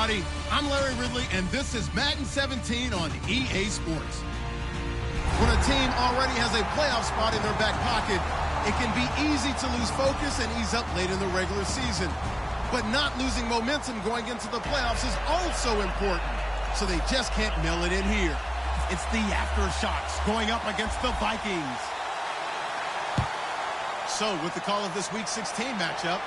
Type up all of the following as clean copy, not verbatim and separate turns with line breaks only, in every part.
everybody. I'm Larry Ridley, and this is Madden 17 on EA Sports. When a team already has a playoff spot in their back pocket, it can be easy to lose focus and ease up late in the regular season. But not losing momentum going into the playoffs is also important, so they just can't mail it in here. It's the aftershocks going up against the Vikings. So, with the call of this Week 16 matchup,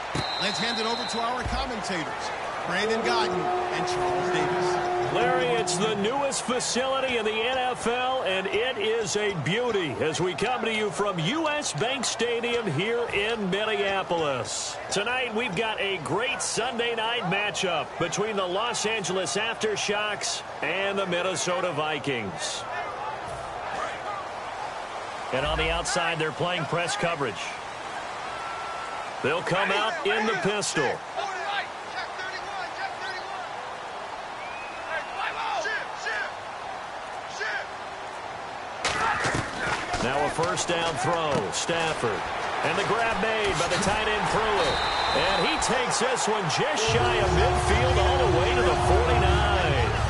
let's hand it over to our commentators, Brandon Godden and Charles Davis.
Larry, it's the newest facility in the NFL, and it is a beauty as we come to you from U.S. Bank Stadium here in Minneapolis. Tonight, we've got a great Sunday night matchup between the Los Angeles Aftershocks and the Minnesota Vikings. And on the outside, they're playing press coverage. They'll come out in the pistol. Now a first down throw, Stafford. And the grab made by the tight end Brewer. And he takes this one just shy of midfield all the way to the 49.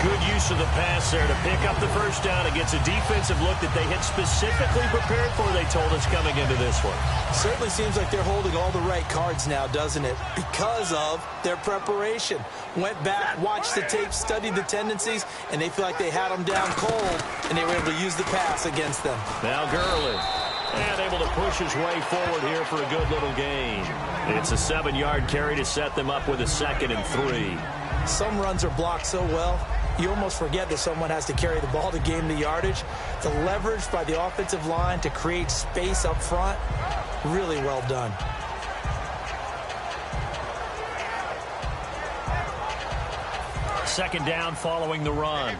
Good use of the pass there to pick up the first down against a defensive look that they had specifically prepared for, they told us, coming into this one.
Certainly seems like they're holding all the right cards now, doesn't it? Because of their preparation. Went back, watched the tape, studied the tendencies, and they feel like they had them down cold, and they were able to use the pass against them.
Now Gurley. And able to push his way forward here for a good little gain. It's a 7-yard carry to set them up with a 2nd and 3.
Some runs are blocked so well, you almost forget that someone has to carry the ball to gain the yardage. The leverage by the offensive line to create space up front, really well done.
Second down following the run.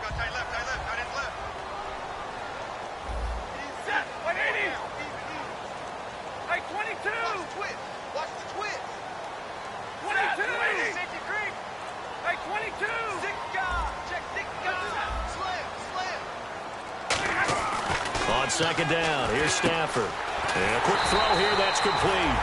On second down, here's Stafford. And a quick throw here, that's complete.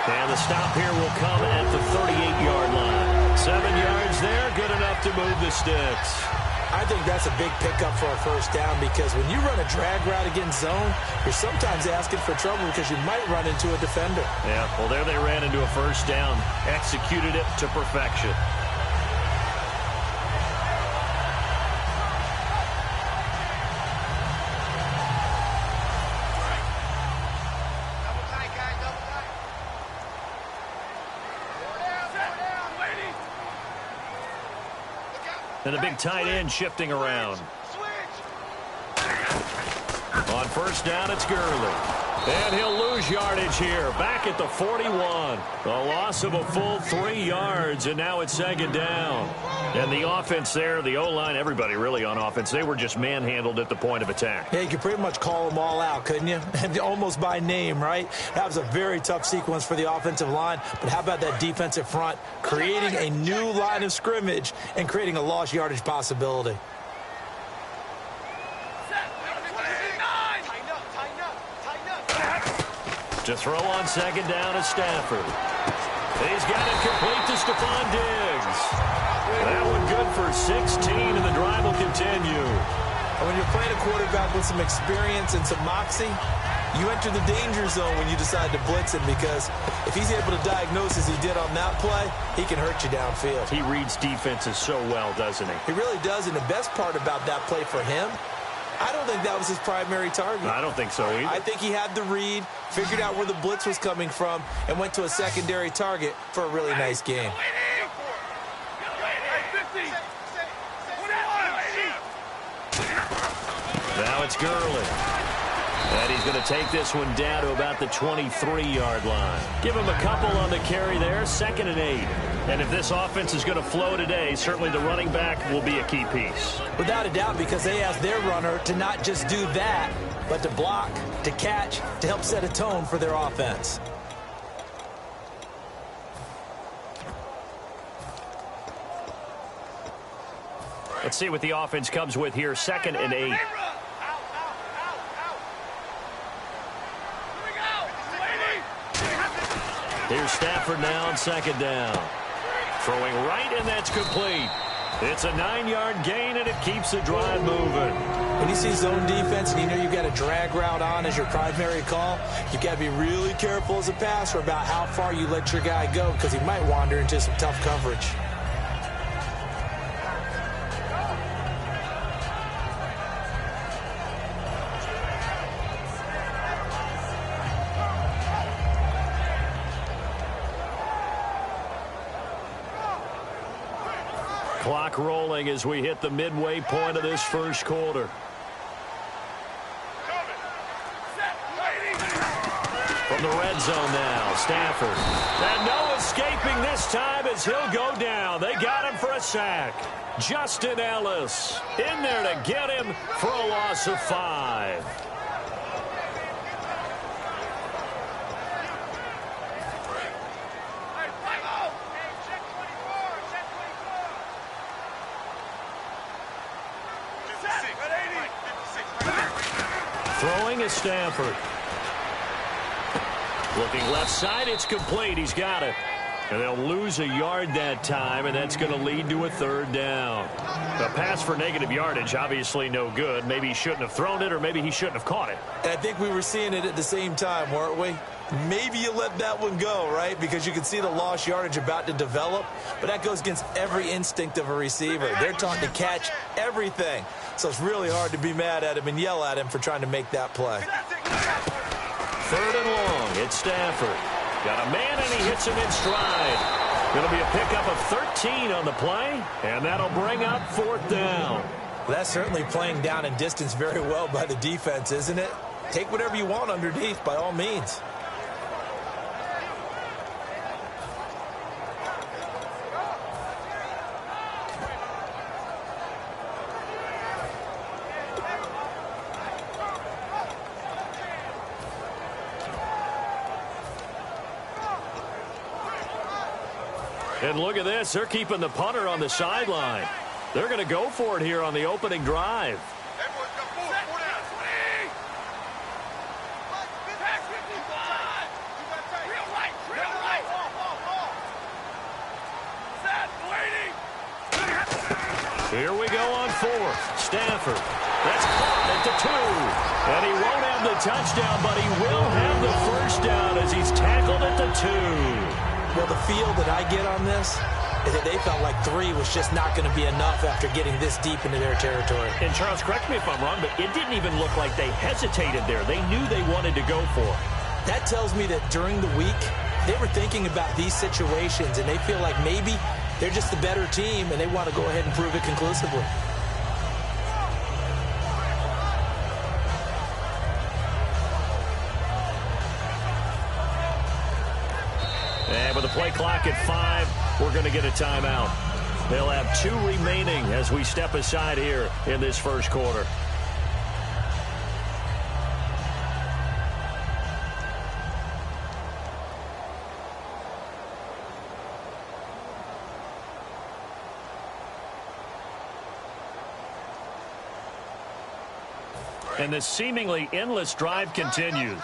And the stop here will come at the 38-yard line. 7 yards there, good enough to move the sticks.
I think that's a big pickup for a first down because when you run a drag route against zone, you're sometimes asking for trouble because you might run into a defender.
Yeah, well, there they ran into a first down, executed it to perfection. And the big tight end shifting around. On first down, it's Gurley. And he'll lose yardage here. Back at the 41. A loss of a full 3 yards, and now it's second down. And the offense there, the O-line, everybody really on offense, they were just manhandled at the point of attack.
Yeah, you could pretty much call them all out, couldn't you? Almost by name, right? That was a very tough sequence for the offensive line. But how about that defensive front creating a new line of scrimmage and creating a lost yardage possibility?
To throw on second down is Stafford. He's got it complete to Stephon Diggs. That one good for 16, and the drive will continue.
When you're playing a quarterback with some experience and some moxie, you enter the danger zone when you decide to blitz him because if he's able to diagnose as he did on that play, he can hurt you downfield.
He reads defenses so well, doesn't he?
He really does, and the best part about that play for him, I don't think that was his primary target.
I don't think so either.
I think he had the read, figured out where the blitz was coming from, and went to a secondary target for a really nice game.
Now it's Gurley. And he's going to take this one down to about the 23-yard line. Give him a couple on the carry there, 2nd and 8. And if this offense is going to flow today, certainly the running back will be a key piece.
Without a doubt, because they asked their runner to not just do that, but to block, to catch, to help set a tone for their offense.
Let's see what the offense comes with here, 2nd and 8. Here's Stafford now on second down. Throwing right, and that's complete. It's a 9-yard gain, and it keeps the drive moving.
When you see zone defense and you know you've got a drag route on as your primary call, you've got to be really careful as a passer about how far you let your guy go because he might wander into some tough coverage.
Clock rolling as we hit the midway point of this first quarter. From the red zone now, Stafford. And no escaping this time as he'll go down. They got him for a sack. Justin Ellis in there to get him for a loss of 5. Throwing is Stafford. Looking left side, it's complete. He's got it. And they'll lose a yard that time, and that's going to lead to a 3rd down. A pass for negative yardage, obviously no good. Maybe he shouldn't have thrown it, or maybe he shouldn't have caught it.
And I think we were seeing it at the same time, weren't we? Maybe you let that one go, right? Because you can see the lost yardage about to develop. But that goes against every instinct of a receiver. They're taught to catch everything. So it's really hard to be mad at him and yell at him for trying to make that play.
3rd and long. It's Stafford. Got a man, and he hits him in stride. Going to be a pickup of 13 on the play, and that'll bring up 4th down.
Well, that's certainly playing down in distance very well by the defense, isn't it? Take whatever you want underneath, by all means.
And look at this. They're keeping the punter on the sideline. They're going to go for it here on the opening drive. Here we go on 4th. Stafford. That's caught at the 2. And he won't have the touchdown, but he will have the 1st down as he's tackled at the 2.
Well, the feel that I get on this is that they felt like 3 was just not going to be enough after getting this deep into their territory.
And, Charles, correct me if I'm wrong, but it didn't even look like they hesitated there. They knew they wanted to go for it.
That tells me that during the week, they were thinking about these situations, and they feel like maybe they're just the better team, and they want to go ahead and prove it conclusively.
And with the play clock at 5, we're going to get a timeout. They'll have 2 remaining as we step aside here in this first quarter. And this seemingly endless drive continues.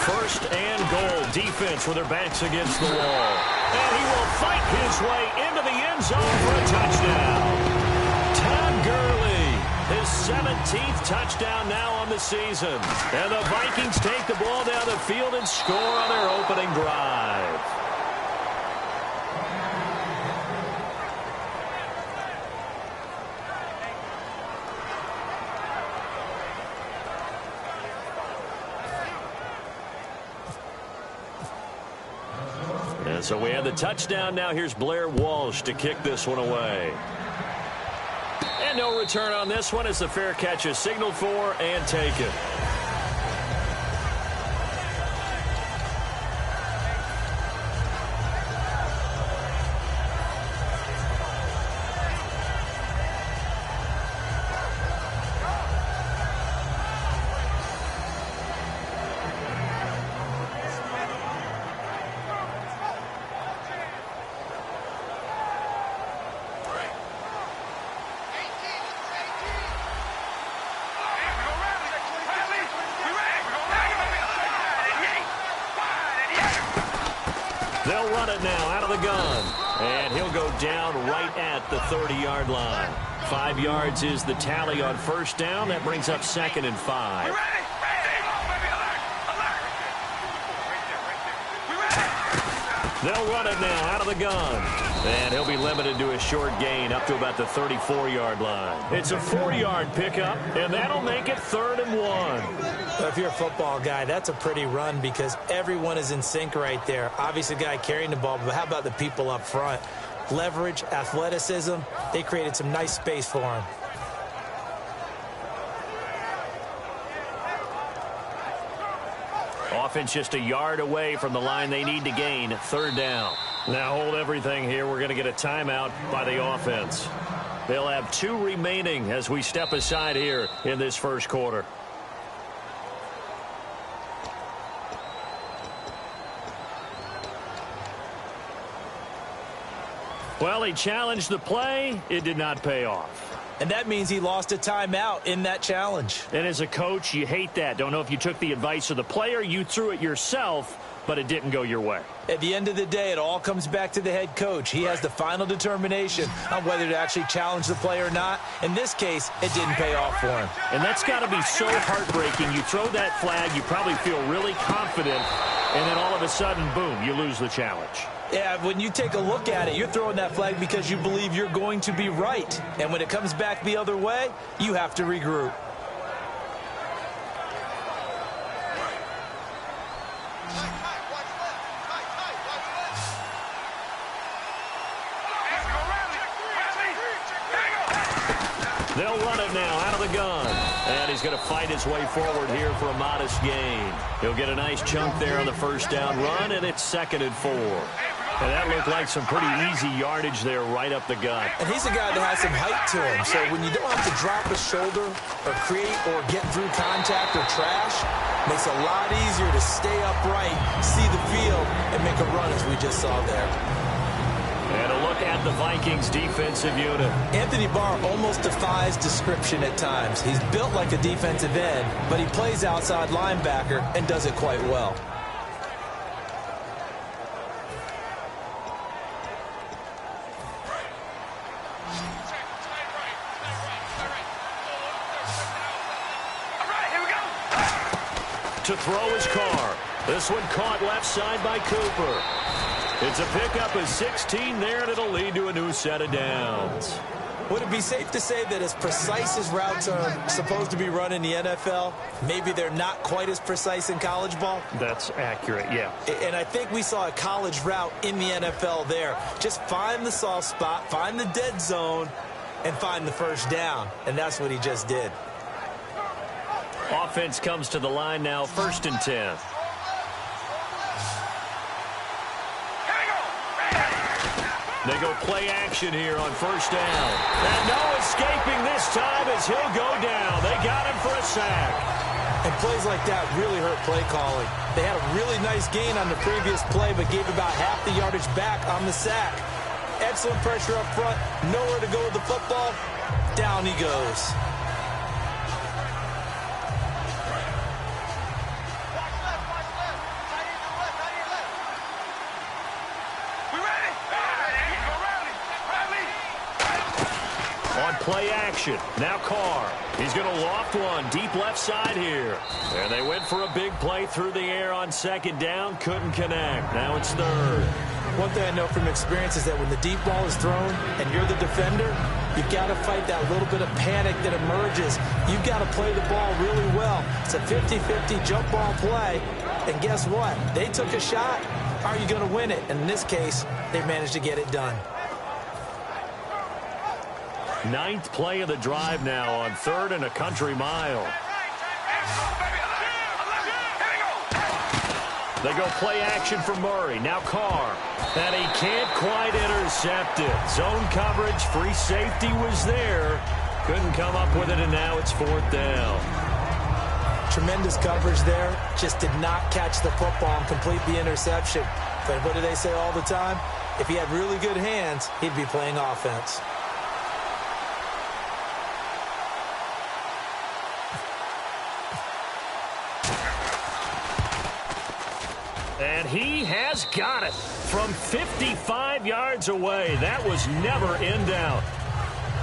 First and goal. Defense with their backs against the wall. And he will fight his way into the end zone for a touchdown. Todd Gurley, his 17th touchdown now on the season. And the Vikings take the ball down the field and score on their opening drive. And so we have the touchdown. Now here's Blair Walsh to kick this one away. And no return on this one as the fair catch is signaled for and taken. They'll run it now out of the gun. And he'll go down right at the 30-yard line. 5 yards is the tally on first down. That brings up 2nd and 5. They'll run it now out of the gun. And he'll be limited to a short gain up to about the 34-yard line. It's a 4-yard pickup, and that'll make it 3rd and 1.
Well, if you're a football guy, that's a pretty run because everyone is in sync right there. Obviously, the guy carrying the ball, but how about the people up front? Leverage, athleticism, they created some nice space for him.
Offense just a yard away from the line they need to gain. 3rd down. Now hold everything here. We're going to get a timeout by the offense. They'll have 2 remaining as we step aside here in this first quarter. Well, he challenged the play. It did not pay off.
And that means he lost a timeout in that challenge.
And as a coach, you hate that. Don't know if you took the advice of the player, you threw it yourself, but it didn't go your way.
At the end of the day, it all comes back to the head coach. He has the final determination on whether to actually challenge the play or not. In this case, it didn't pay off for him.
And that's got to be so heartbreaking. You throw that flag, you probably feel really confident, and then all of a sudden, boom, you lose the challenge.
Yeah, when you take a look at it, you're throwing that flag because you believe you're going to be right. And when it comes back the other way, you have to regroup.
They'll run it now out of the gun. And he's going to fight his way forward here for a modest gain. He'll get a nice chunk there on the first down run, and it's 2nd and 4. And that looked like some pretty easy yardage there right up the gut.
And he's a guy that has some height to him. So when you don't have to drop a shoulder or create or get through contact or trash, makes it a lot easier to stay upright, see the field, and make a run as we just saw there.
And a look at the Vikings defensive unit.
Anthony Barr almost defies description at times. He's built like a defensive end, but he plays outside linebacker and does it quite well.
To throw his car. This one caught left side by Cooper. It's a pickup of 16 there, and it'll lead to a new set of downs.
Would it be safe to say that as precise as routes are supposed to be run in the NFL, maybe they're not quite as precise in college ball?
That's accurate, yeah.
And I think we saw a college route in the NFL there. Just find the soft spot, find the dead zone, and find the first down. And that's what he just did.
Offense comes to the line now, 1st and 10. They go play action here on first down. And no escaping this time as he'll go down. They got him for a sack.
And plays like that really hurt play calling. They had a really nice gain on the previous play, but gave about half the yardage back on the sack. Excellent pressure up front. Nowhere to go with the football. Down he goes.
Play action. Now Carr. He's going to loft one deep left side here. And they went for a big play through the air on 2nd down. Couldn't connect. Now it's 3rd.
One thing I know from experience is that when the deep ball is thrown and you're the defender, you've got to fight that little bit of panic that emerges. You've got to play the ball really well. It's a 50-50 jump ball play. And guess what? They took a shot. Are you going to win it? And in this case, they managed to get it done.
9th play of the drive now on 3rd and a country mile. They go play action for Murray. Now Carr. And he can't quite intercept it. Zone coverage, free safety was there. Couldn't come up with it, and now it's 4th down.
Tremendous coverage there. Just did not catch the football and complete the interception. But what do they say all the time? If he had really good hands, he'd be playing offense.
And he has got it from 55 yards away. That was never in doubt.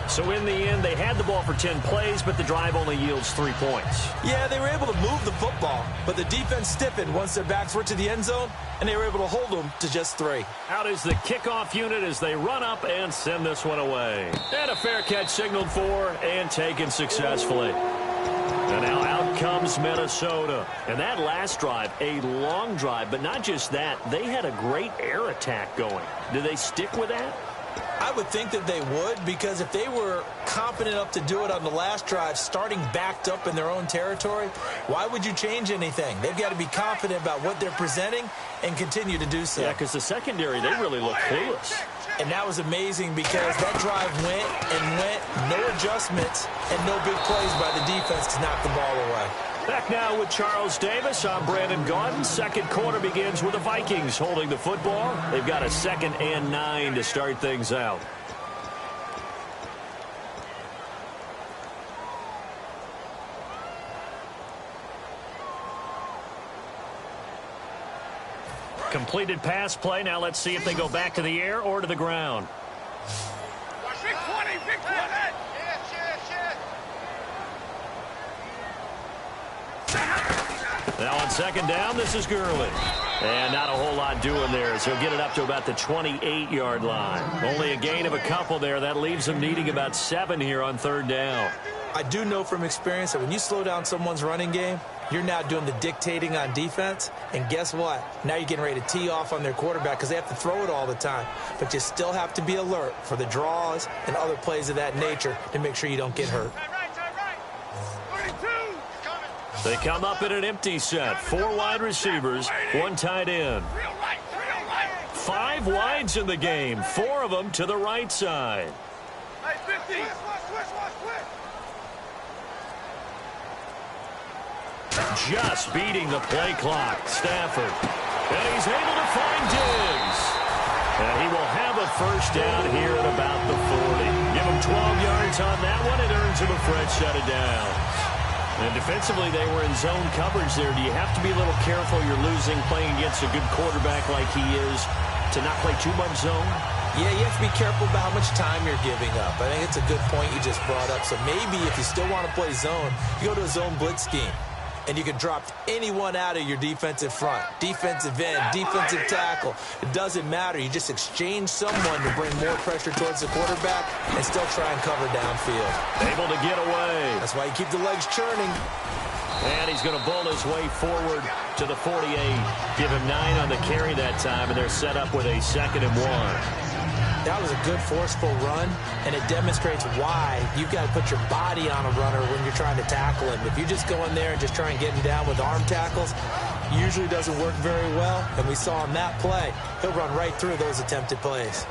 So in the end, they had the ball for 10 plays, but the drive only yields 3 points.
Yeah, they were able to move the football, but the defense stiffened once their backs were to the end zone, and they were able to hold them to just 3.
Out is the kickoff unit as they run up and send this one away. And a fair catch signaled for and taken successfully. And now out comes Minnesota. And that last drive, a long drive, but not just that. They had a great air attack going. Do they stick with that?
I would think that they would, because if they were confident enough to do it on the last drive, starting backed up in their own territory, why would you change anything? They've got to be confident about what they're presenting and continue to do so.
Yeah, because the secondary, they really look clueless.
And that was amazing because that drive went and went, no adjustments, and no big plays by the defense to knock the ball away.
Back now with Charles Davis. I'm Brandon Gaudin. Second quarter begins with the Vikings holding the football. They've got a 2nd and 9 to start things out. Completed pass play. Now let's see if they go back to the air or to the ground.
Big 20, big 20.
Now on 2nd down, this is Gurley. And not a whole lot doing there as he'll get it up to about the 28-yard line. Only a gain of a couple there. That leaves him needing about 7 here on 3rd down.
I do know from experience that when you slow down someone's running game, you're now doing the dictating on defense. And guess what? Now you're getting ready to tee off on their quarterback because they have to throw it all the time. But you still have to be alert for the draws and other plays of that nature to make sure you don't get hurt.
They come up in an empty set. 4 wide receivers, 1 tight end. 5 wides in the game, 4 of them to the right side. Just beating the play clock. Stafford. And he's able to find Diggs. And he will have a first down here at about the 40. Give him 12 yards on that one. It earns him a fresh set of downs. And defensively, they were in zone coverage there. Do you have to be a little careful? You're losing playing against a good quarterback like he is to not play too much zone?
Yeah, you have to be careful about how much time you're giving up. I think it's a good point you just brought up. So maybe if you still want to play zone, you go to a zone blitz scheme. And you can drop anyone out of your defensive front. Defensive end, defensive tackle. It doesn't matter. You just exchange someone to bring more pressure towards the quarterback and still try and cover downfield.
Able to get away.
That's why you keep the legs churning.
And he's going to bull his way forward to the 48. Give him 9 on the carry that time, and they're set up with a 2nd and 1.
That was a good forceful run, and it demonstrates why you've got to put your body on a runner when you're trying to tackle him. If you just go in there and just try and get him down with arm tackles, usually doesn't work very well. And we saw on that play, he'll run right through those attempted plays.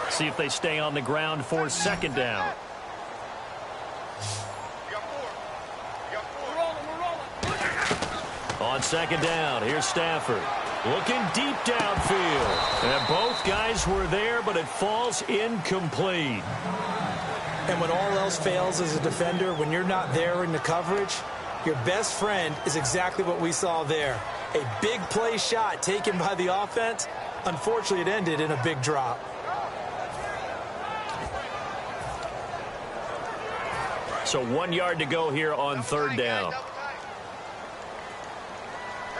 See if they stay on the ground for 2nd down. On 2nd down, here's Stafford. Looking deep downfield. And both guys were there, but it falls incomplete.
And when all else fails as a defender, when you're not there in the coverage, your best friend is exactly what we saw there. A big play shot taken by the offense. Unfortunately, it ended in a big drop.
So 1 yard to go here on 3rd down.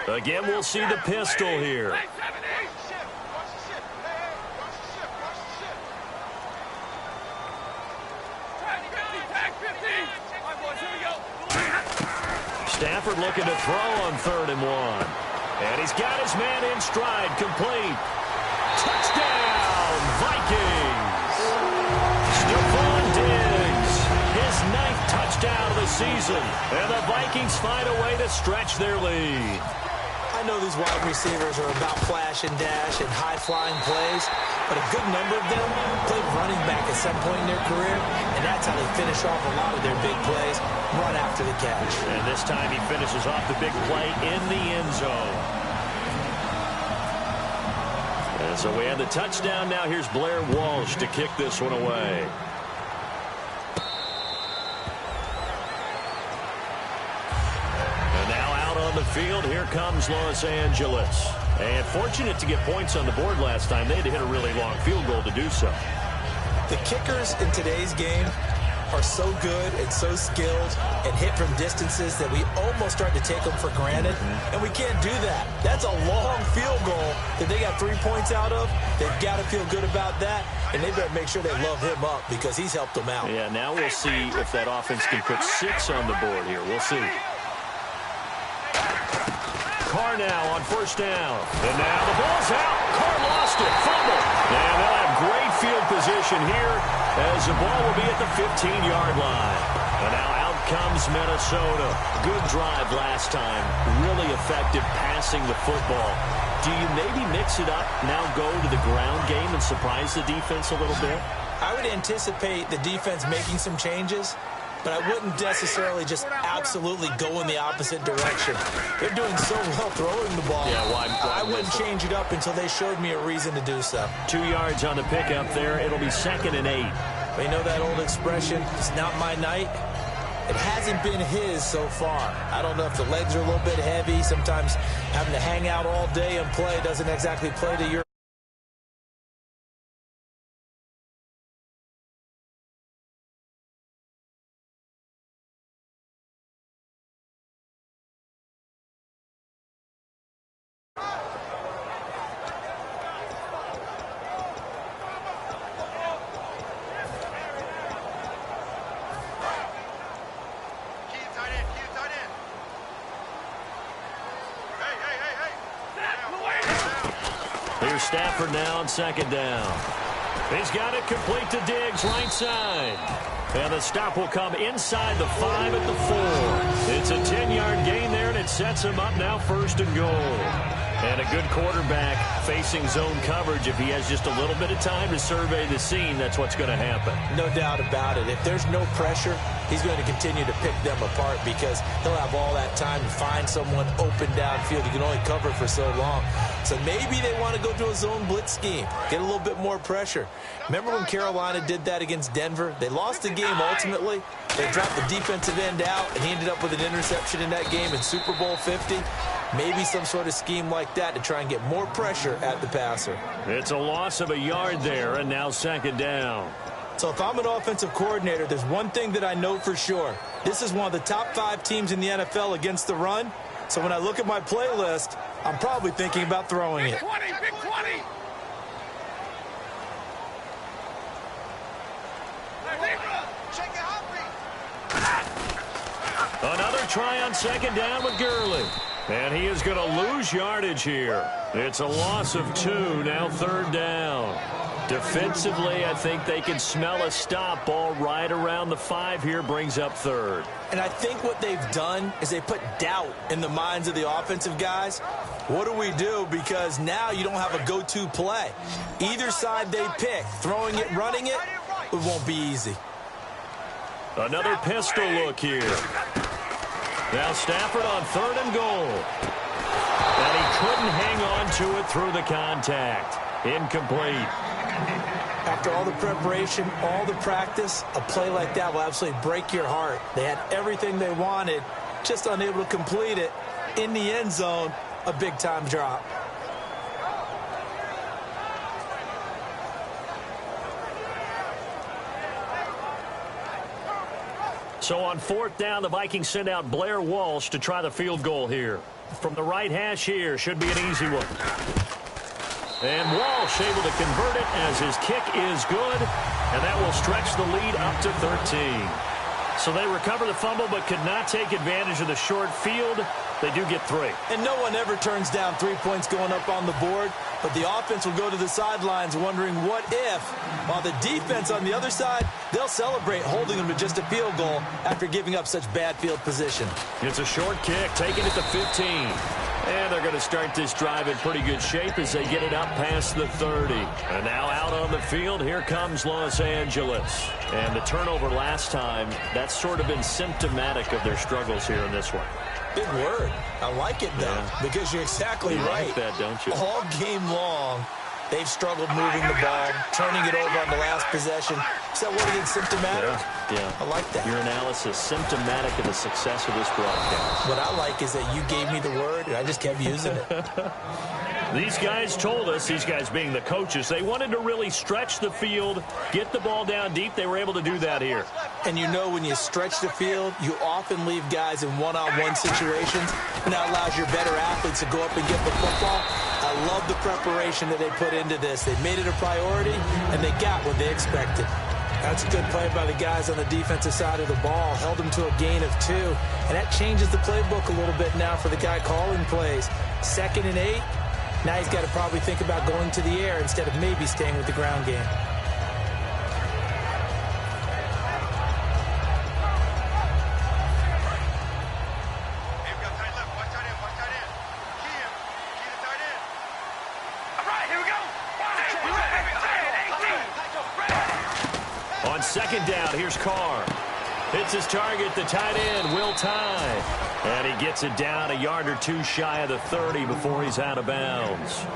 Again, we'll see the pistol here. Stafford looking to throw on 3rd and 1. And he's got his man in stride, complete. Touchdown, Vikings! Stephon Diggs, his 9th touchdown of the season. And the Vikings find a way to stretch their lead.
I know these wide receivers are about flash and dash and high-flying plays, but a good number of them played running back at some point in their career, and that's how they finish off a lot of their big plays, run after the catch.
And this time he finishes off the big play in the end zone. And so we have the touchdown. Now here's Blair Walsh to kick this one away. And now out on the field, here comes Los Angeles. And fortunate to get points on the board last time. They had to hit a really long field goal to do so.
The kickers in today's game are so good and so skilled and hit from distances that we almost start to take them for granted, and we can't do that. That's a long field goal that they got 3 points out of. They've got to feel good about that, and they better make sure they love him up because he's helped them out.
Yeah, now we'll see if that offense can put 6 on the board here. We'll see. Carr now on first down. And now the ball's out. Carr lost it. Fumble. And they'll have great field position here as the ball will be at the 15-yard line. And now out comes Minnesota. Good drive last time. Really effective passing the football. Do you maybe mix it up, now go to the ground game and surprise the defense a little bit?
I would anticipate the defense making some changes, but I wouldn't necessarily just absolutely go in the opposite direction. They're doing so well throwing the ball.
Yeah, why
I wouldn't change it up until they showed me a reason to do so.
2 yards on the pickup there. It'll be 2nd and 8.
They know that old expression, it's not my night. It hasn't been his so far. I don't know if the legs are a little bit heavy. Sometimes having to hang out all day and play doesn't exactly play to your...
Here's Stafford now on 2nd down. He's got it complete to Diggs, right side. And the stop will come inside the 5 at the 4. It's a 10-yard gain there, and it sets him up now 1st and goal. And a good quarterback facing zone coverage. If he has just a little bit of time to survey the scene, that's what's going to happen.
No doubt about it. If there's no pressure, he's going to continue to pick them apart because he'll have all that time to find someone open downfield. He can only cover for so long. So maybe they want to go to a zone blitz scheme, get a little bit more pressure. Remember when Carolina did that against Denver? They lost the game ultimately. They dropped the defensive end out, and he ended up with an interception in that game in Super Bowl 50. Maybe some sort of scheme like that to try and get more pressure at the passer.
It's a loss of a yard there, and now 2nd down.
So if I'm an offensive coordinator, there's one thing that I know for sure. This is one of the top 5 teams in the NFL against the run. So when I look at my playlist, I'm probably thinking about throwing it.
Big 20, big 20.
Another try on 2nd down with Gurley. And he is going to lose yardage here. It's a loss of 2, now 3rd down. Defensively, I think they can smell a stop. Ball right around the 5 here, brings up 3rd.
And I think what they've done is they put doubt in the minds of the offensive guys. What do we do? Because now you don't have a go-to play. Either side they pick, throwing it, running it, it won't be easy.
Another pistol look here. Now Stafford on 3rd and goal. And he couldn't hang on to it through the contact. Incomplete.
After all the preparation, all the practice, a play like that will absolutely break your heart. They had everything they wanted, just unable to complete it. In the end zone, a big-time drop.
So on 4th down, the Vikings send out Blair Walsh to try the field goal here. From the right hash here, should be an easy one. And Walsh able to convert it as his kick is good, and that will stretch the lead up to 13. So they recover the fumble but could not take advantage of the short field. They do get 3.
And no one ever turns down 3 points going up on the board, but the offense will go to the sidelines wondering what if, while the defense on the other side, they'll celebrate holding them to just a field goal after giving up such bad field position.
It's a short kick, taking it to 15. And they're going to start this drive in pretty good shape as they get it up past the 30. And now out on the field, here comes Los Angeles. And the turnover last time, that's sort of been symptomatic of their struggles here in this one.
Big word. I like it, though, because you're exactly right.
You like that, don't you?
All game long, They've struggled moving the ball, turning it over on the last possession. Is that what it is, symptomatic?
Yeah.
I like that.
Your analysis, symptomatic of the success of this broadcast.
What I like is that you gave me the word, and I just kept using it.
These guys told us, these guys being the coaches, they wanted to really stretch the field, get the ball down deep. They were able to do that here.
And you know when you stretch the field, you often leave guys in one-on-one situations, and that allows your better athletes to go up and get the football. I love the preparation that they put into this. They made it a priority, and they got what they expected. That's a good play by the guys on the defensive side of the ball. Held them to a gain of 2, and that changes the playbook a little bit now for the guy calling plays. 2nd and 8. Now he's got to probably think about going to the air instead of maybe staying with the ground game.
On 2nd down, here's Carr. Hits his target, the tight end, Will Tye. And he gets it down a yard or 2 shy of the 30 before he's out of bounds.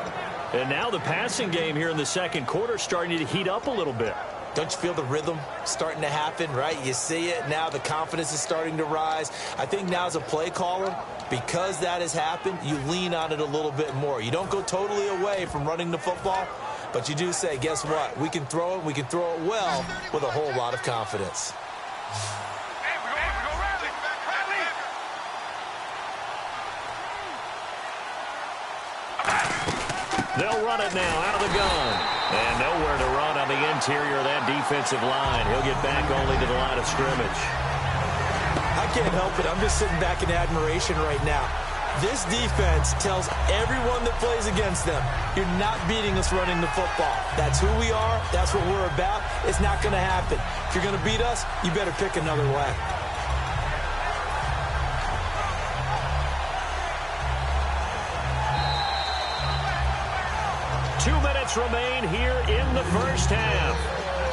And now the passing game here in the second quarter starting to heat up a little bit.
Don't you feel the rhythm starting to happen, right? You see it now. The confidence is starting to rise. I think now as a play caller, because that has happened, you lean on it a little bit more. You don't go totally away from running the football, but you do say, guess what? We can throw it. We can throw it well with a whole lot of confidence.
They'll run it now out of the gun. And nowhere to run on the interior of that defensive line. He'll get back only to the line of scrimmage.
I can't help it. I'm just sitting back in admiration right now. This defense tells everyone that plays against them, you're not beating us running the football. That's who we are. That's what we're about. It's not going to happen. If you're going to beat us, you better pick another way.
Remain here in the first half.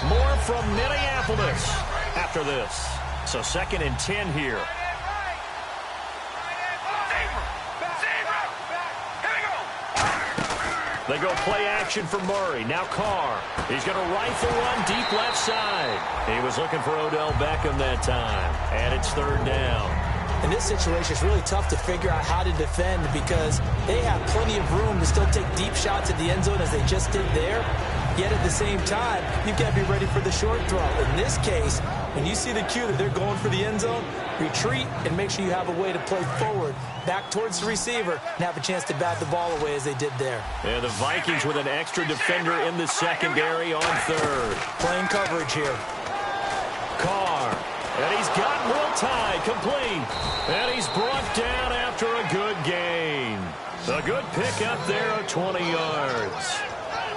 More from Minneapolis after this. So 2nd and 10 here. They go play action for Murray. Now Carr. He's going to rifle one deep left side. He was looking for Odell Beckham that time. And it's 3rd down.
In this situation, it's really tough to figure out how to defend because they have plenty of room to still take deep shots at the end zone as they just did there. Yet at the same time, you've got to be ready for the short throw. In this case, when you see the cue that they're going for the end zone, retreat and make sure you have a way to play forward, back towards the receiver, and have a chance to bat the ball away as they did there.
And the Vikings with an extra defender in the secondary on 3rd.
Playing coverage here.
Carr. And he's got Will Tye complete. And he's brought down after a good gain. A good pick up there of 20 yards.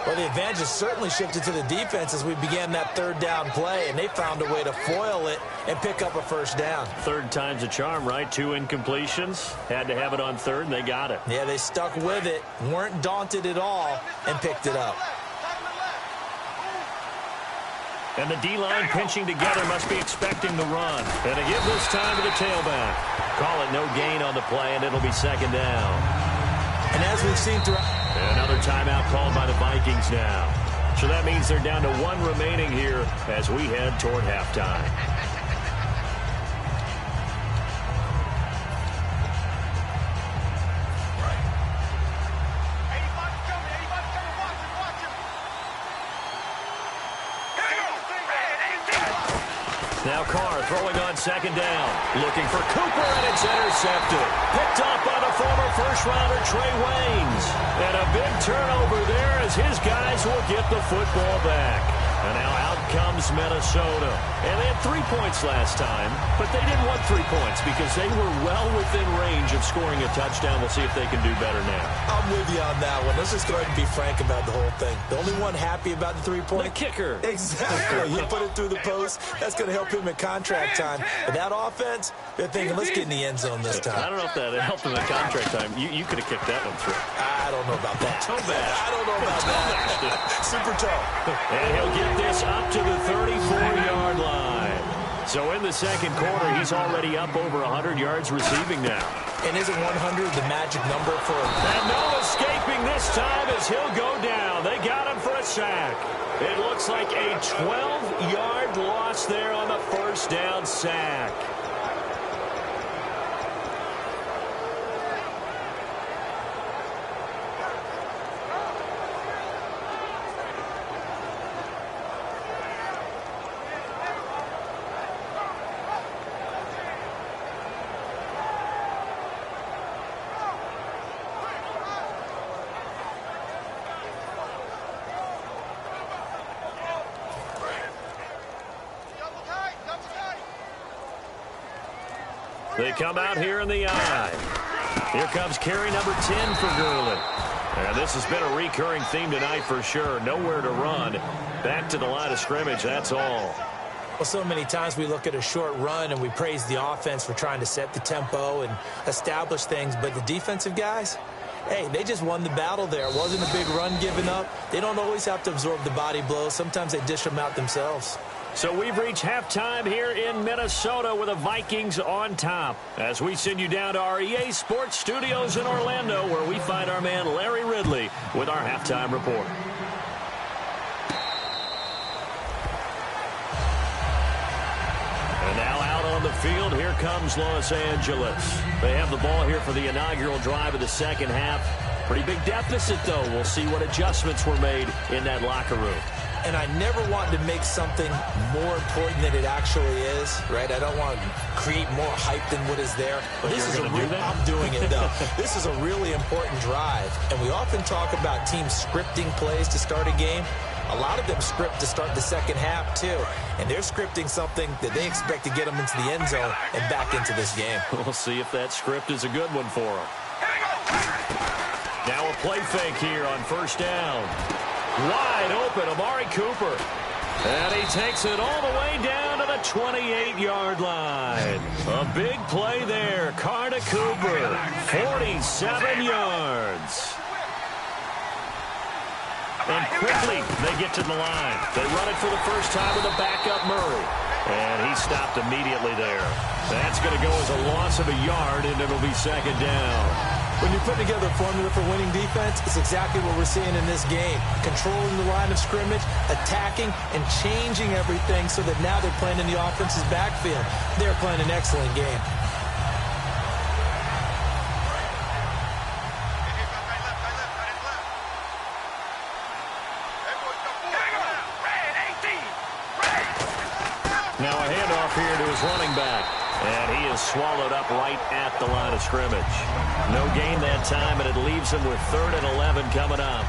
Well, the advantage has certainly shifted to the defense as we began that 3rd down play, and they found a way to foil it and pick up a 1st down.
3rd time's a charm, right? 2 incompletions. Had to have it on 3rd, and they got it.
Yeah, they stuck with it, weren't daunted at all, and picked it up.
And the D-line pinching together must be expecting the run. And they give this time to the tailback. Call it no gain on the play, and it'll be 2nd down.
And as we've seen throughout...
Another timeout called by the Vikings now. So that means they're down to 1 remaining here as we head toward halftime. Now Carr throwing on 2nd down. Looking for Cooper, and it's intercepted. Picked up by the former first-rounder Trey Waynes. And a big turnover there as his guys will get the football back. And now out comes Minnesota. And they had 3 points last time, but they didn't want 3 points because they were well within range of scoring a touchdown. We'll see if they can do better now.
I'm with you on that one. Let's just go ahead and be frank about the whole thing. The only one happy about the 3-point...
The kicker.
Exactly. He put it through the post. That's going to help him in contract time. But that offense, they're thinking, let's get in the end zone this time.
I don't know if that helped him in contract time. You could have kicked that one through.
I don't know about that.
Toe bash.
I don't know about that. Super toe.
And he'll get this up to the 34-yard line. So in the second quarter, he's already up over 100 yards receiving now.
And isn't 100 the magic number for him?
And no escaping this time as he'll go down. they got him for a sack. It looks like a 12-yard loss there on the first down sack. They come out here in the eye. Here comes carry number 10 for Gurley. And this has been a recurring theme tonight for sure. Nowhere to run. Back to the line of scrimmage, that's all.
Well, so many times we look at a short run and we praise the offense for trying to set the tempo and establish things. But the defensive guys, hey, they just won the battle there. It wasn't a big run given up. They don't always have to absorb the body blows. Sometimes they dish them out themselves.
So we've reached halftime here in Minnesota with the Vikings on top. As we send you down to our EA Sports Studios in Orlando, where we find our man Larry Ridley with our halftime report. And now out on the field, here comes Los Angeles. They have the ball here for the inaugural drive of the second half. Pretty big deficit, though. We'll see what adjustments were made in that locker room.
And I never want to make something more important than it actually is, right? I don't want to create more hype than what is there.
But
this is
do that?
I'm doing it, though. This is a really important drive. And we often talk about teams scripting plays to start a game. A lot of them script to start the second half, too. And they're scripting something that they expect to get them into the end zone and back into this game.
We'll see if that script is a good one for them. Now a play fake here on first down. Wide open, Amari Cooper. And he takes it all the way down to the 28-yard line. A big play there. Carter Cooper, 47 yards. And quickly, they get to the line. They run it for the first time with a backup Murray. And he stopped immediately there. That's going to go as a loss of a yard, and it'll be second down.
When you put together a formula for winning defense, it's exactly what we're seeing in this game. Controlling the line of scrimmage, attacking, and changing everything so that now they're playing in the offense's backfield. They're playing an excellent game.
Now a handoff here to his running back. And he is swallowed up right at the line of scrimmage. No gain that time, and it leaves him with 3rd and 11 coming up.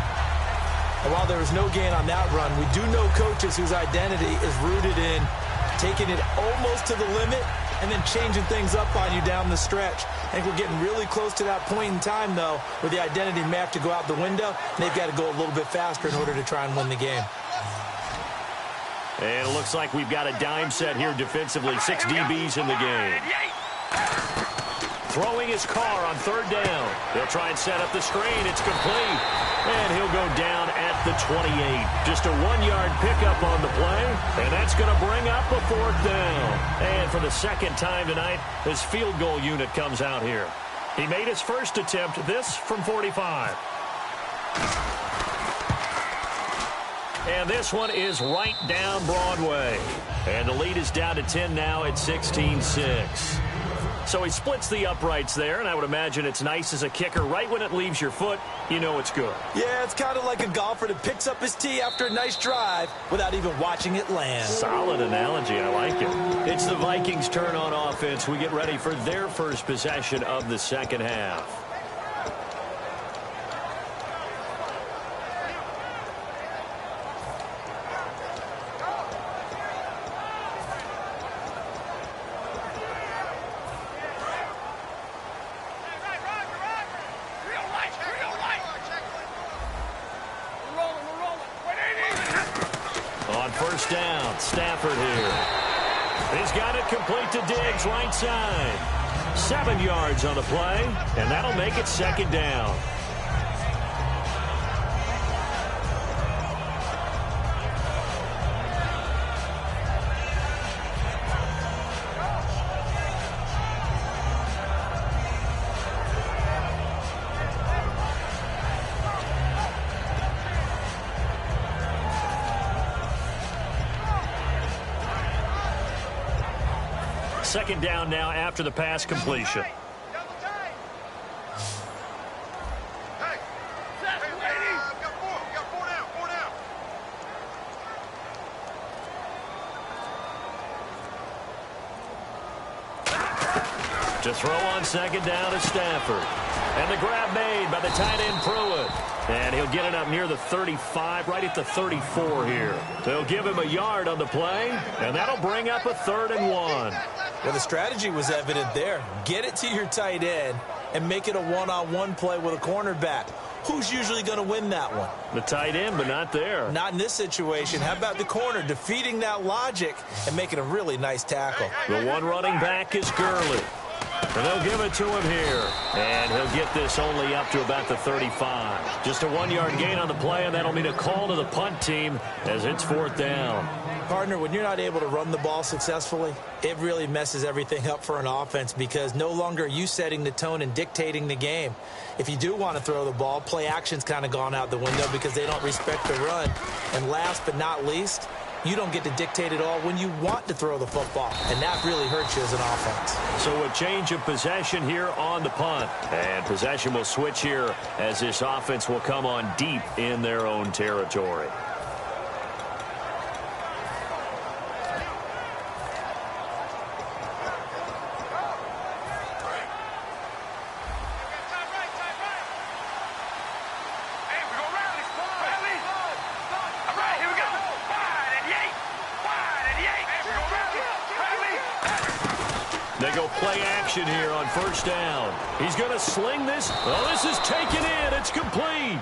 And while there was no gain on that run, we do know coaches whose identity is rooted in taking it almost to the limit and then changing things up on you down the stretch. I think we're getting really close to that point in time, though, where the identity may have to go out the window, and they've got to go a little bit faster in order to try and win the game.
And it looks like we've got a dime set here defensively. 6 DBs in the game. Throwing his car on 3rd down. They'll try and set up the screen. It's complete. And he'll go down at the 28. Just a 1-yard pickup on the play. And that's going to bring up a 4th down. And for the second time tonight, his field goal unit comes out here. He made his first attempt, this from 45. And this one is right down Broadway. And the lead is down to 10 now at 16-6. So he splits the uprights there, and I would imagine it's nice as a kicker. Right when it leaves your foot, you know it's good.
Yeah, it's kind of like a golfer that picks up his tee after a nice drive without even watching it land.
Solid analogy. I like it. It's the Vikings' turn on offense. We get ready for their first possession of the second half. First down, Stafford here. He's got it complete to Diggs, right side. 7 yards on the play, and that'll make it second down. second down now after the pass completion. To throw on second down is Stafford. And the grab made by the tight end Pruitt. And he'll get it up near the 35, right at the 34 here. They'll give him a yard on the play, and that'll bring up a 3rd and 1.
Well, the strategy was evident there. Get it to your tight end and make it a one-on-one play with a cornerback. Who's usually going to win that one?
The tight end, but not there.
Not in this situation. How about the corner defeating that logic and making a really nice tackle?
The one running back is Gurley. And they'll give it to him here. And he'll get this only up to about the 35. Just a 1-yard gain on the play, and that'll mean a call to the punt team as it's 4th down.
Partner, when you're not able to run the ball successfully, it really messes everything up for an offense because no longer are you setting the tone and dictating the game. If you do want to throw the ball, play action's kind of gone out the window because they don't respect the run. And last but not least, you don't get to dictate it all when you want to throw the football, and that really hurts you as an offense.
So a change of possession here on the punt. And possession will switch here as this offense will come on deep in their own territory. They go play action here on 1st down. He's going to sling this. Oh, this is taken in. It's complete.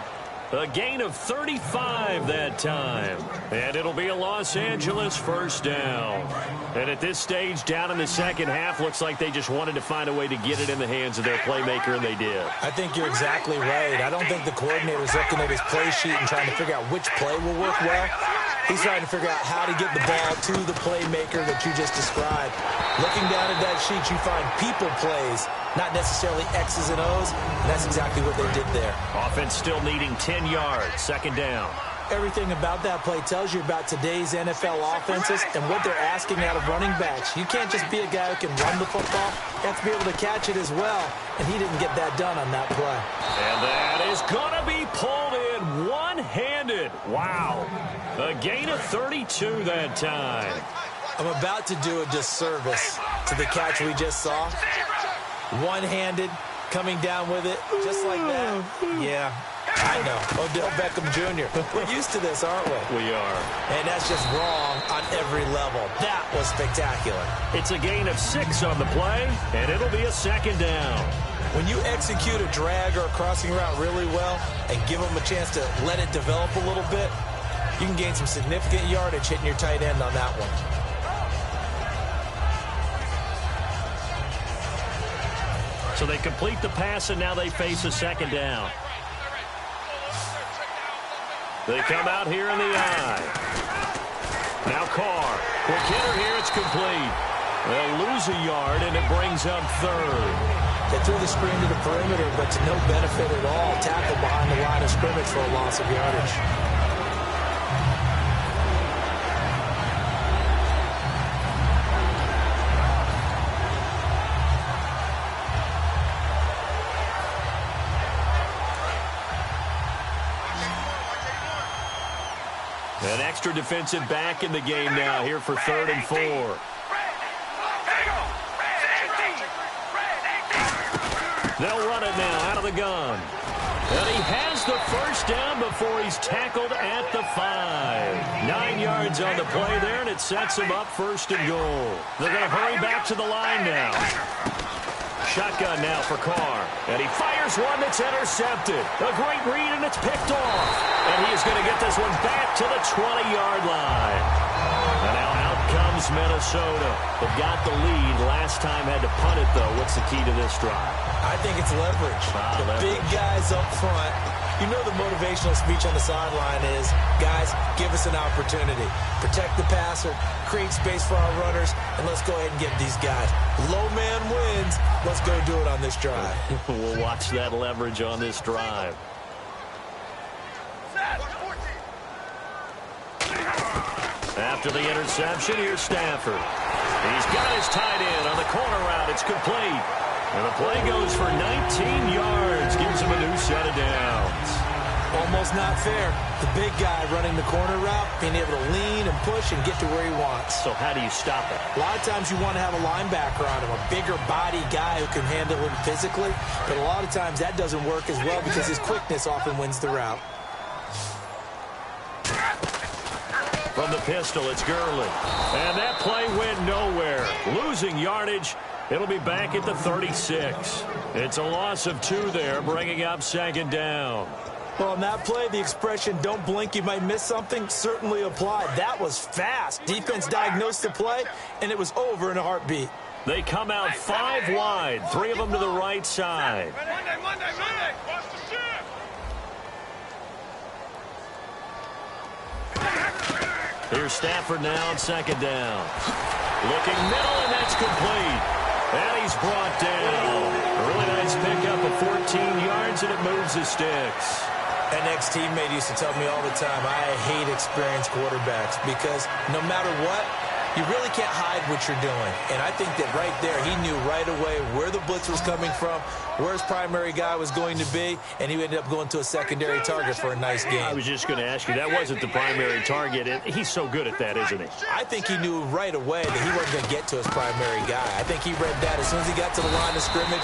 A gain of 35 that time. And it'll be a Los Angeles 1st down. And at this stage, down in the second half, looks like they just wanted to find a way to get it in the hands of their playmaker, and they did.
I think you're exactly right. I don't think the coordinator's looking at his play sheet and trying to figure out which play will work well. He's trying to figure out how to get the ball to the playmaker that you just described. Looking down at that sheet, you find people plays, not necessarily X's and O's, and that's exactly what they did there.
Offense still needing 10 yards, 2nd down.
Everything about that play tells you about today's NFL offenses and what they're asking out of running backs. You can't just be a guy who can run the football. You have to be able to catch it as well, and he didn't get that done on that play.
And that is going to be pulled in one-handed. Wow. A gain of 32 that time.
I'm about to do a disservice to the catch we just saw. One-handed, coming down with it, just like that. Yeah, I know. Odell Beckham Jr. We're used to this, aren't we?
We are.
And that's just wrong on every level. That was spectacular.
It's a gain of 6 on the play, and it'll be a 2nd down.
When you execute a drag or a crossing route really well and give them a chance to let it develop a little bit, you can gain some significant yardage hitting your tight end on that one.
So they complete the pass, and now they face a 2nd down. They come out here in the eye. Now Carr. Quick hitter here. It's complete. They'll lose a yard, and it brings up 3rd.
They threw the screen to the perimeter, but to no benefit at all. Tackle behind the line of scrimmage for a loss of yardage.
An extra defensive back in the game now here for 3rd and 4. They'll run it now out of the gun. And he has the 1st down before he's tackled at the 5. 9 yards on the play there, and it sets him up 1st and goal. They're going to hurry back to the line now. Shotgun now for Carr. And he fires one that's intercepted. A great read, and it's picked off. And he is going to get this one back to the 20-yard line. And now out comes Minnesota. They've got the lead. Last time had to punt it, though. What's the key to this drive?
I think it's leverage. Big guys up front. You know the motivational speech on the sideline is, guys, give us an opportunity. Protect the passer, create space for our runners, and let's go ahead and get these guys. Low man wins. Let's go do it on this drive.
We'll watch that leverage on this drive. After the interception, here's Stafford. He's got his tight end on the corner route. It's complete. And the play goes for 19 yards. Gives him a new set of downs.
Almost not fair. The big guy running the corner route, being able to lean and push and get to where he wants.
So how do you stop it?
A lot of times you want to have a linebacker on him, a bigger body guy who can handle him physically. But a lot of times that doesn't work as well because his quickness often wins the route.
From the pistol, it's Gurley. And that play went nowhere. Losing yardage. It'll be back at the 36. It's a loss of 2 there, bringing up second down.
Well, on that play, the expression, don't blink, you might miss something, certainly applied. That was fast. Defense diagnosed the play, and it was over in a heartbeat.
They come out 5 wide, 3 of them to the right side.
Monday. Watch the
Here's Stafford now on second down. Looking middle, and that's complete. And he's brought down. A really nice pickup of 14 yards, and it moves the sticks.
An ex-teammate used to tell me all the time, I hate experienced quarterbacks because no matter what, you really can't hide what you're doing. And I think that right there, he knew right away where the blitz was coming from, where his primary guy was going to be, and he ended up going to a secondary target for a nice game.
I was just going to ask you, that wasn't the primary target. He's so good at that, isn't he?
I think he knew right away that he wasn't going to get to his primary guy. I think he read that as soon as he got to the line of scrimmage,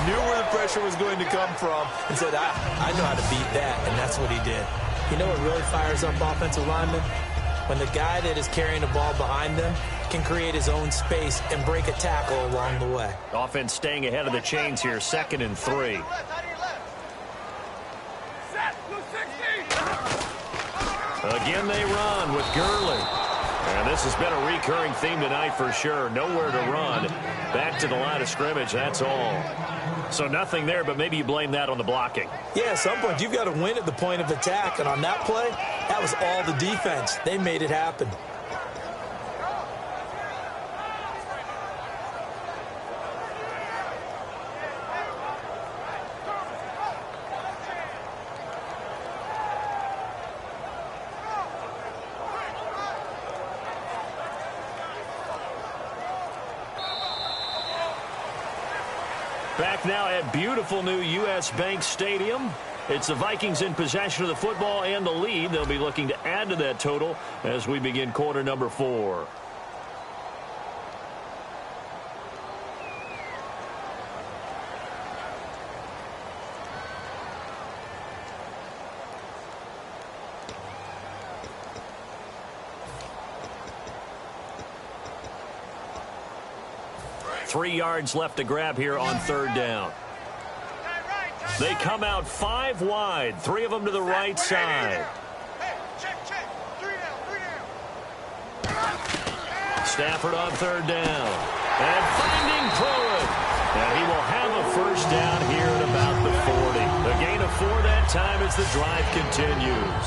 knew where the pressure was going to come from, and said, I know how to beat that, and that's what he did. You know what really fires up offensive linemen? When the guy that is carrying the ball behind them can create his own space and break a tackle along the way.
Offense staying ahead of the chains here, 2nd and 3. Again, they run with Gurley. And this has been a recurring theme tonight for sure. Nowhere to run. Back to the line of scrimmage, that's all. So nothing there, but maybe you blame that on the blocking.
Yeah, at some point, you've got to win at the point of attack. And on that play, that was all the defense. They made it happen.
Back now at beautiful new U.S. Bank Stadium. It's the Vikings in possession of the football and the lead. They'll be looking to add to that total as we begin quarter number 4. Three yards left to grab here on third down. They come out 5 wide, 3 of them to the right side. Stafford on third down. And finding Pruitt. And he will have a first down here at about the 40. A gain of 4 that time as the drive continues.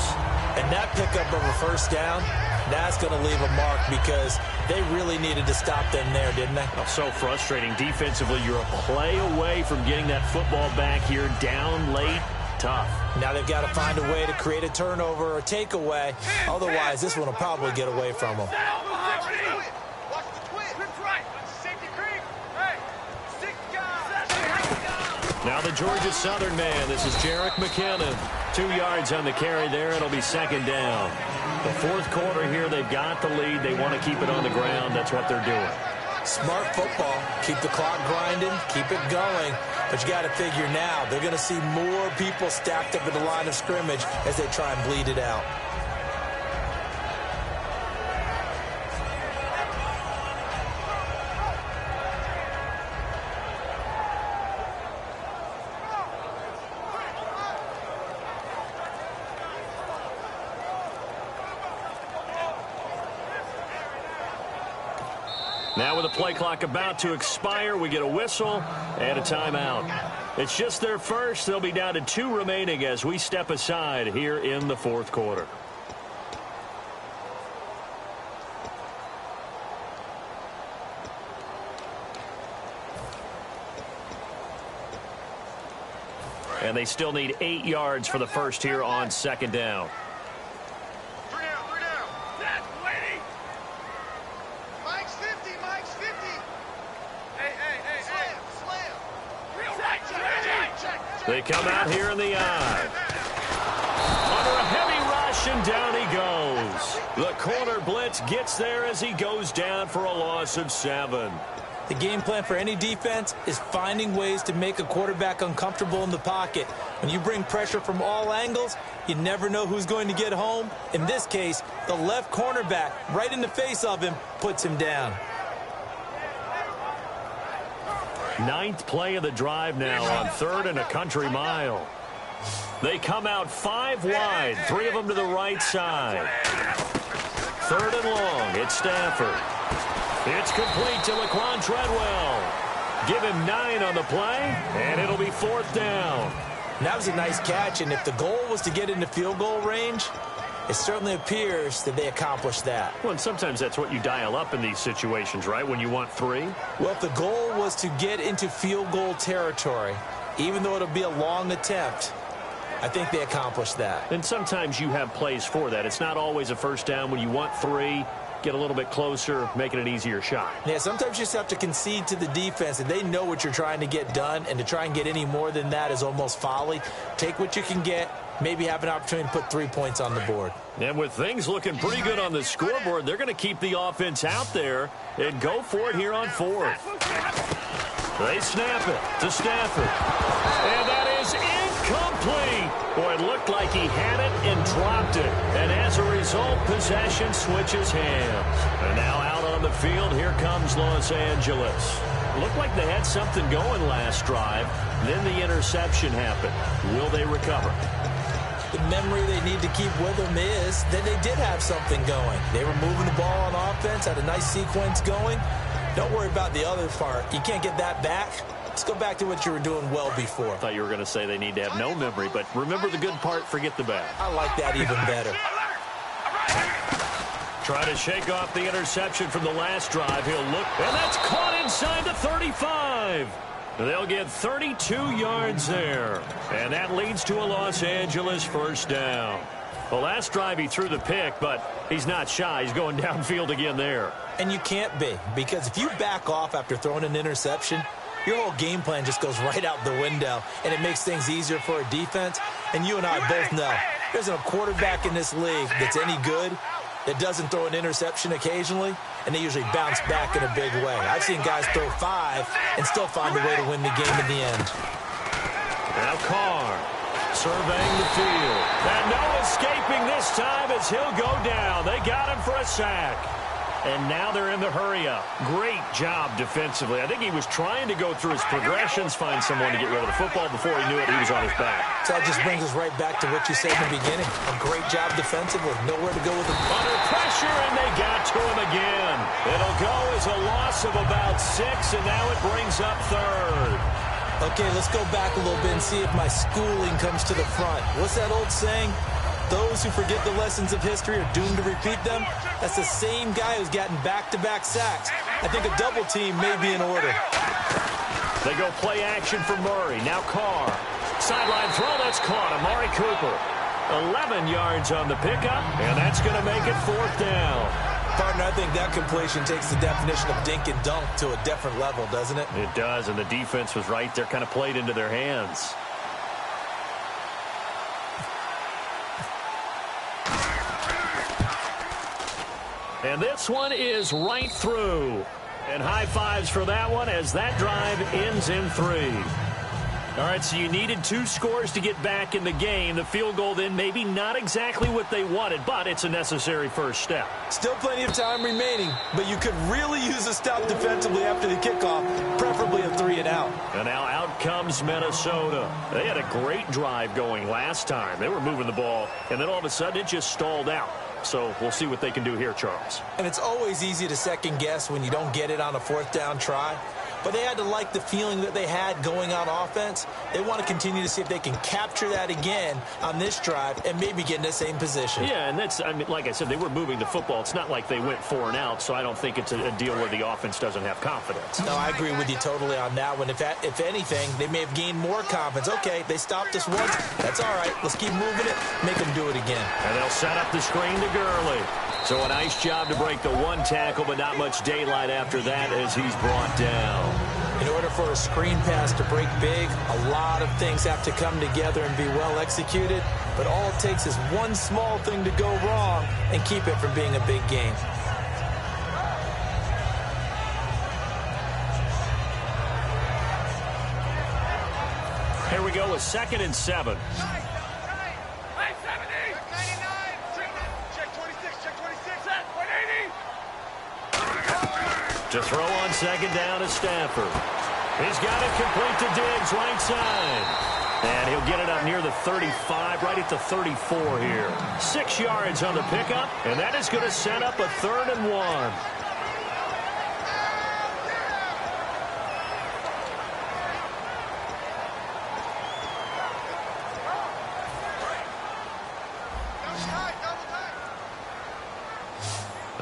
And that pickup of a first down, that's going to leave a mark because they really needed to stop them there, didn't they?
Oh, so frustrating. Defensively, you're a play away from getting that football back here down late. Tough.
Now they've got to find a way to create a turnover or takeaway. Otherwise, this one will probably get away from them.
Now the Georgia Southern man. This is Jerick McKinnon. 2 yards on the carry there. It'll be second down. The fourth quarter here, they've got the lead. They want to keep it on the ground. That's what they're doing.
Smart football. Keep the clock grinding. Keep it going. But you got to figure now, they're going to see more people stacked up at the line of scrimmage as they try and bleed it out.
Now with the play clock about to expire, we get a whistle and a timeout. It's just their first. They'll be down to 2 remaining as we step aside here in the fourth quarter. And they still need 8 yards for the first here on second down.
Mike's 50, Mike's 50.
They come out here in the eye. Under a heavy rush, and down he goes. The corner blitz gets there as he goes down for a loss of 7.
The game plan for any defense is finding ways to make a quarterback uncomfortable in the pocket. When you bring pressure from all angles, you never know who's going to get home. In this case, the left cornerback, right in the face of him, puts him down.
9th play of the drive now on 3rd and a country mile. They come out 5 wide, 3 of them to the right side. 3rd and long, it's Stafford. It's complete to Laquan Treadwell. Give him 9 on the play, and it'll be 4th down.
That was a nice catch, and if the goal was to get into field goal range, it certainly appears that they accomplished that.
Well, and sometimes that's what you dial up in these situations, right, when you want 3?
Well, if the goal was to get into field goal territory, even though it'll be a long attempt, I think they accomplished that.
And sometimes you have plays for that. It's not always a first down when you want 3. Get a little bit closer, making an easier shot.
Yeah, sometimes you just have to concede to the defense, and they know what you're trying to get done, and to try and get any more than that is almost folly. Take what you can get, maybe have an opportunity to put 3 points on the board.
And with things looking pretty good on the scoreboard, they're going to keep the offense out there and go for it here on 4th. They snap it to Stafford. And that is incomplete. Boy, it looked like he had it and dropped it. And as a result, possession switches hands. And now out on the field, here comes Los Angeles. Looked like they had something going last drive. Then the interception happened. Will they recover?
The memory they need to keep with them is that they did have something going. They were moving the ball on offense, had a nice sequence going. Don't worry about the other part. You can't get that back. Let's go back to what you were doing well before.
I thought you were going to say they need to have no memory, but remember the good part, forget the bad.
I like that even better.
Try to shake off the interception from the last drive. He'll look, and that's caught inside the 35. They'll get 32 yards there, and that leads to a Los Angeles first down. The last drive he threw the pick, but he's not shy. He's going downfield again there.
And you can't be, because if you back off after throwing an interception, your whole game plan just goes right out the window, and it makes things easier for a defense. And you and I both know there's a quarterback in this league that's any good that doesn't throw an interception occasionally, and they usually bounce back in a big way. I've seen guys throw 5 and still find a way to win the game in the end.
Now Carr surveying the field. And no escaping this time as he'll go down. They got him for a sack. And now they're in the hurry-up. Great job defensively. I think he was trying to go through his progressions, find someone to get rid of the football. Before he knew it, he was on his back.
So that just brings us right back to what you said in the beginning. A great job defensively. Nowhere to go with him.
Under pressure, and they got to him again. It'll go as a loss of about 6, and now it brings up 3rd.
Okay, let's go back a little bit and see if my schooling comes to the front. What's that old saying? Those who forget the lessons of history are doomed to repeat them. That's the same guy who's gotten back-to-back sacks. I think a double team may be in order.
They go play action for Murray. Now Carr. Sideline throw, that's caught. Amari Cooper. 11 yards on the pickup, and that's going to make it 4th down.
Partner, I think that completion takes the definition of dink and dunk to a different level, doesn't it?
It does, and the defense was right there, kind of played into their hands. And this one is right through. And high fives for that one as that drive ends in 3. All right, so you needed 2 scores to get back in the game. The field goal then maybe not exactly what they wanted, but it's a necessary first step.
Still plenty of time remaining, but you could really use a stop defensively after the kickoff, preferably a 3 and out.
And now out comes Minnesota. They had a great drive going last time. They were moving the ball, and then all of a sudden it just stalled out. So we'll see what they can do here, Charles.
And it's always easy to second guess when you don't get it on a 4th down try. But they had to like the feeling that they had going on offense. They want to continue to see if they can capture that again on this drive and maybe get in the same position.
Yeah, and that's, I mean, like I said, they were moving the football. It's not like they went 4 and out, so I don't think it's a deal where the offense doesn't have confidence.
No, I agree with you totally on that one. If anything, they may have gained more confidence. Okay, they stopped us once. That's all right. Let's keep moving it. Make them do it again.
And they'll set up the screen to Gurley. So a nice job to break the 1 tackle, but not much daylight after that as he's brought down.
In order for a screen pass to break big, a lot of things have to come together and be well executed, but all it takes is one small thing to go wrong and keep it from being a big game.
Here we go with 2nd and 7. To throw on 2nd down is Stafford. He's got it complete to Diggs, right side. And he'll get it up near the 35, right at the 34 here. 6 yards on the pickup, and that is going to set up a 3rd and 1.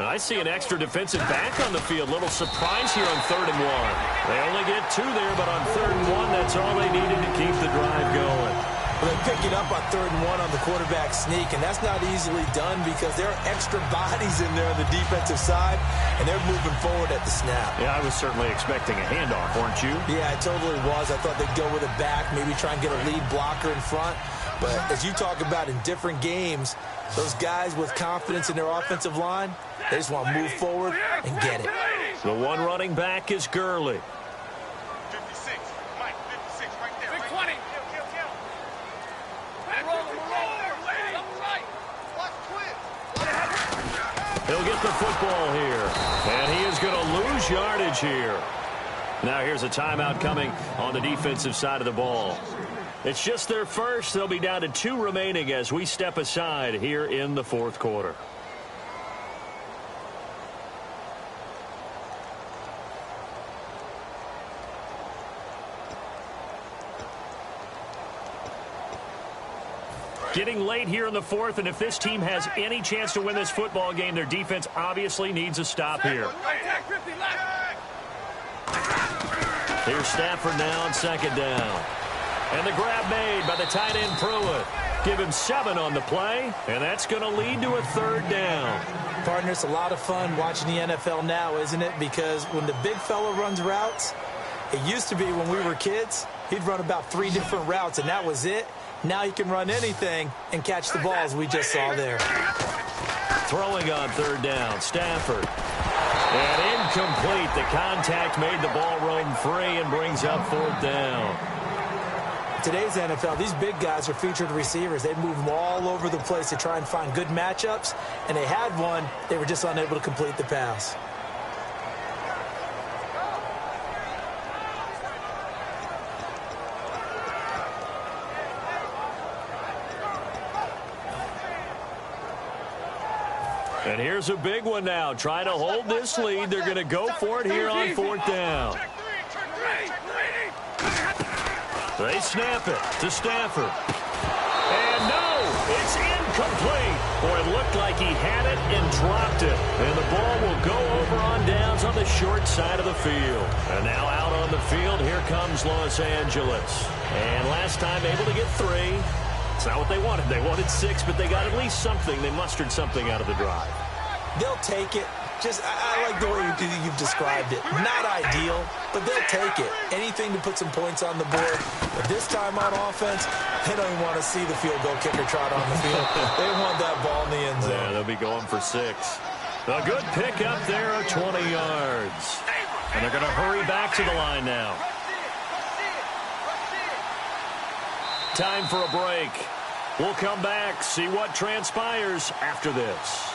I see an extra defensive back on the field. Little surprise here on 3rd and 1. They only get 2 there, but on 3rd and 1, that's all they needed to keep the drive going.
Well, they pick it up on 3rd and 1 on the quarterback sneak, and that's not easily done because there are extra bodies in there on the defensive side, and they're moving forward at the snap.
Yeah, I was certainly expecting a handoff, weren't you?
Yeah, I totally was. I thought they'd go with a back, maybe try and get a lead blocker in front. But as you talk about in different games, those guys with confidence in their offensive line, they just want to move forward and get it.
The one running back is Gurley.
56, Mike, 56, right there. 20.
He'll get the football here, and he is going to lose yardage here. Now here's a timeout coming on the defensive side of the ball. It's just their first. They'll be down to 2 remaining as we step aside here in the 4th quarter. Getting late here in the 4th, and if this team has any chance to win this football game, their defense obviously needs a stop here. Here's Stafford now on 2nd down. And the grab made by the tight end Pruitt. Give him 7 on the play, and that's going to lead to a 3rd down.
Partner, it's a lot of fun watching the NFL now, isn't it? Because when the big fella runs routes, it used to be when we were kids, he'd run about 3 different routes, and that was it. Now he can run anything and catch the balls we just saw there.
Throwing on 3rd down, Stafford. And incomplete. The contact made the ball roam free and brings up 4th down.
Today's NFL, these big guys are featured receivers. They move them all over the place to try and find good matchups, and they had one. They were just unable to complete the pass.
And here's a big one now. Trying to hold this lead. They're going to go for it here on 4th down. They snap it to Stafford. And no, it's incomplete. Boy, it looked like he had it and dropped it. And the ball will go over on downs on the short side of the field. And now out on the field, here comes Los Angeles. And last time able to get 3. It's not what they wanted. They wanted 6, but they got at least something. They mustered something out of the drive.
They'll take it. I like the way you've described it. Not ideal, but they'll take it. Anything to put some points on the board. But this time on offense, they don't even want to see the field goal kicker trot on the field. They want that ball in the end zone.
Yeah, they'll be going for 6. A good pick up there of 20 yards. And they're going to hurry back to the line now. Time for a break. We'll come back, see what transpires after this.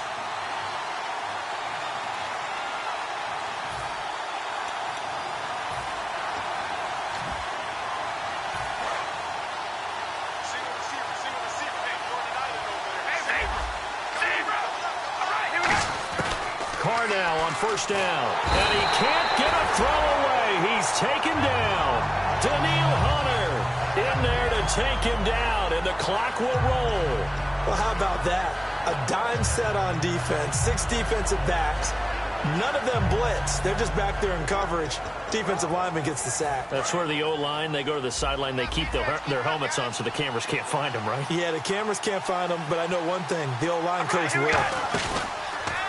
Now on 1st down, and he can't get a throw away. He's taken down. Daniil Hunter in there to take him down, and the clock will roll.
Well, how about that? A dime set on defense, 6 defensive backs. None of them blitz. They're just back there in coverage. Defensive lineman gets the sack.
That's where the O-line, they go to the sideline, they keep their helmets on so the cameras can't find them, right?
Yeah, the cameras can't find them, but I know one thing. The O-line coach will.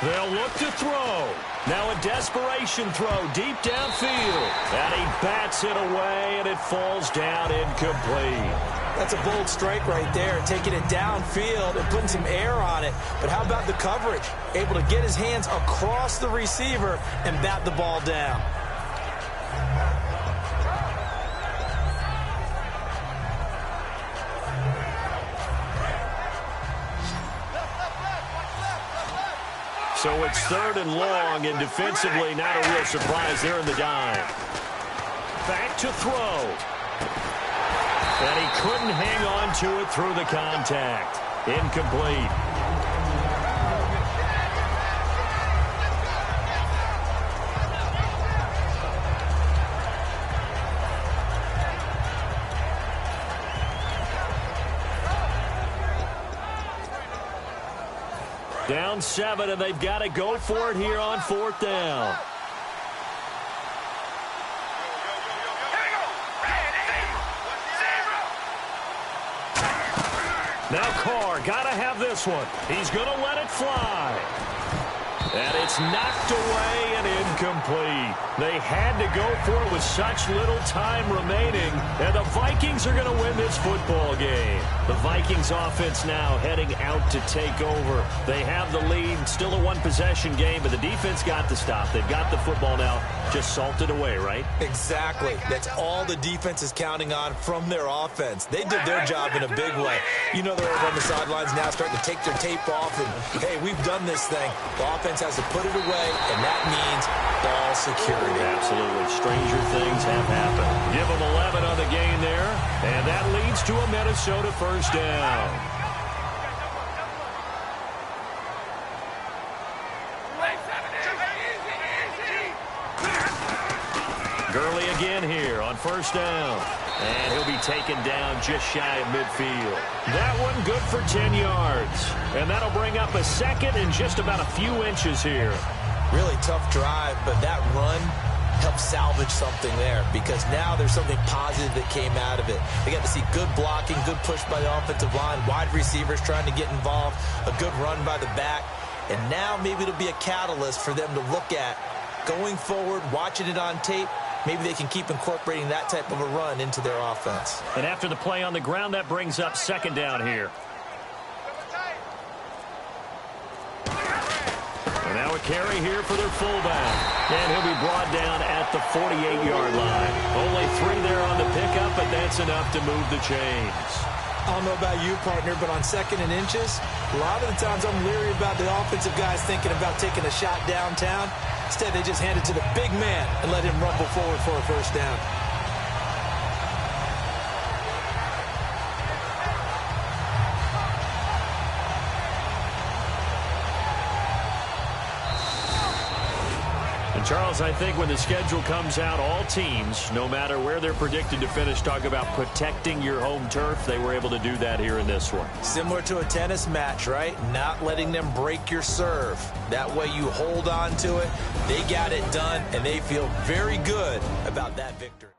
They'll look to throw. Now a desperation throw deep downfield. And he bats it away, and it falls down incomplete.
That's a bold strike right there, taking it downfield and putting some air on it. But how about the coverage? Able to get his hands across the receiver and bat the ball down.
So it's 3rd and long, and defensively not a real surprise there in the dime. Back to throw. And he couldn't hang on to it through the contact. Incomplete. Down 7, and they've got to go for it here on 4th down. Now Carr, got to have this one. He's going to let it fly. And it's knocked away and incomplete. They had to go for it with such little time remaining. And the Vikings are going to win this football game. The Vikings offense now heading out to take over. They have the lead, still a one-possession game, but the defense got the stop. They've got the football now, just salted away, right?
Exactly. That's all the defense is counting on from their offense. They did their job in a big way. You know they're over on the sidelines now starting to take their tape off and, hey, we've done this thing. The offense has to put it away, and that means ball security.
Absolutely. Stranger things have happened. Give them 11 on the game there, and that leads to a Minnesota first down. Gurley again here on first down. And he'll be taken down just shy of midfield. That one good for 10 yards. And that'll bring up a 2nd and just about a few inches here.
Really tough drive, but that run helped salvage something there because now there's something positive that came out of it. They got to see good blocking, good push by the offensive line, wide receivers trying to get involved, a good run by the back. And now maybe it'll be a catalyst for them to look at going forward, watching it on tape. Maybe they can keep incorporating that type of a run into their offense.
And after the play on the ground, that brings up 2nd down here. And now a carry here for their fullback. And he'll be brought down at the 48-yard line. Only 3 there on the pickup, but that's enough to move the chains.
I don't know about you, partner, but on 2nd and inches, a lot of the times I'm leery about the offensive guys thinking about taking a shot downtown. Instead, they just hand it to the big man and let him rumble forward for a first down.
And Charles, I think when the schedule comes out, all teams, no matter where they're predicted to finish, talk about protecting your home turf. They were able to do that here in this one.
Similar to a tennis match, right? Not letting them break your serve. That way you hold on to it. They got it done, and they feel very good about that victory.